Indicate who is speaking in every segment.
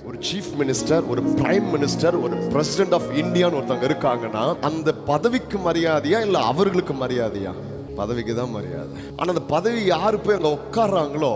Speaker 1: ஒரு chief minister, ஒரு prime minister, ஒரு பிரசிடென்ட் ஆஃப் இந்தியான்னு ஒருத்தவங்க இருக்காங்கன்னா அந்த பதவிக்கு மரியாதையா இல்ல அவர்களுக்கு மரியாதையா? பதவிக்கு தான் மரியாதை. ஆனா அந்த பதவி யாரு போய் அங்க உட்கார்றாங்களோ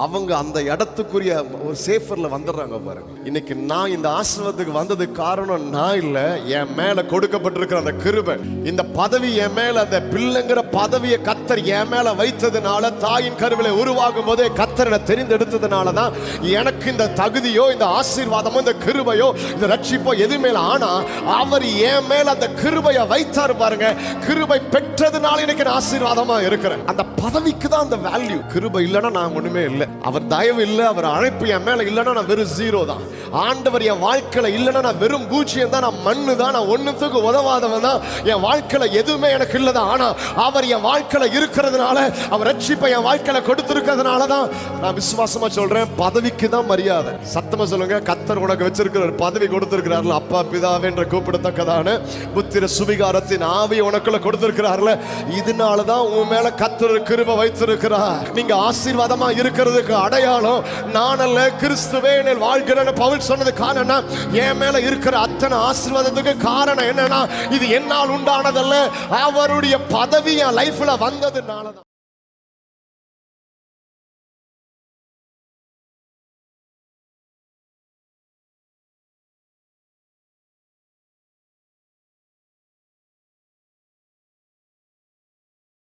Speaker 1: அவங்க அந்த இடத்துக்குரிய ஒரு சேஃபர்ல வந்துடுறாங்க பாருங்க. இன்னைக்கு நான் இந்த ஆசீர்வாதத்துக்கு வந்ததுக்கு காரணம் நான் இல்ல, என் மேல கொடுக்கப்பட்டிருக்கிற அந்த கிருபை. இந்த பதவி என் மேல, அந்த பிள்ளைங்கிற பதவியை கர்த்தர் என் மேல வைத்ததுனால, தாயின் கருவிலை உருவாகும் போதே கர்த்தரை தெரிந்தெடுத்ததுனால தான் எனக்கு இந்த தகுதியோ இந்த ஆசீர்வாதமோ இந்த கிருபையோ இந்த ரட்சிப்போ எதுவுமே இல்லை. ஆனா அவர் என் மேல அந்த கிருபையை வைத்தாரு பாருங்க. கிருபை பெற்றதுனால எனக்கு நான் ஆசீர்வாதமா இருக்கிறேன். அந்த பதவிக்கு தான் அந்த வேல்யூ. கிருபை இல்லைன்னா நான் ஒண்ணுமே இல்லை. அவர் தயவு இல்லை, அவர் அழைப்பு என் மேல இல்லைன்னா நான் வெறும் ஜீரோ தான். ஆண்டவர் என் வாழ்க்கையில இல்லைன்னா நான் வெறும் பூஜ்யம் தான், நான் மண்ணு தான், நான் ஒண்ணுத்துக்கு உதவாதவன் தான். என் வாழ்க்கையில எதுவுமே எனக்கு இல்லதான். ஆனா அவர் என் வாழ்க்கையில இருக்கிறதுனால, அவர் ரட்சிப்பை என் வாழ்க்கையில கொடுத்திருக்கிறதுனால தான் நான் விசுவாசமா சொல்றேன், பதவிக்கு தான் மரியாதை. சத்தமா சொல்லுங்க, கர்த்தர் உனக்கு வச்சிருக்கிற பதவி கொடுத்திருக்கிறார்கள். அப்பா பிதாவே என்று கூப்பிடத்தக்கதான புத்திர சுவிகாரத்தின் ஆவி உனக்குள்ள கொடுத்திருக்கிறார்கள். இதனாலதான் உன் மேல கர்த்தர் கிருபை வைத்திருக்கிறார். நீங்க ஆசீர்வாதமா இருக்கிறதுக்கு அடையாளம் நான் அல்ல, கிறிஸ்துவே என்னில் வாழ்கிறேன்னு பவுல் சொன்னது காரணம். என் மேல இருக்கிற அத்தனை ஆசீர்வாதத்துக்கு காரணம் என்னன்னா, இது என்னால் உண்டானதல்ல, அவருடைய பதவி என் லைஃப்ல வந்ததுனாலதான்.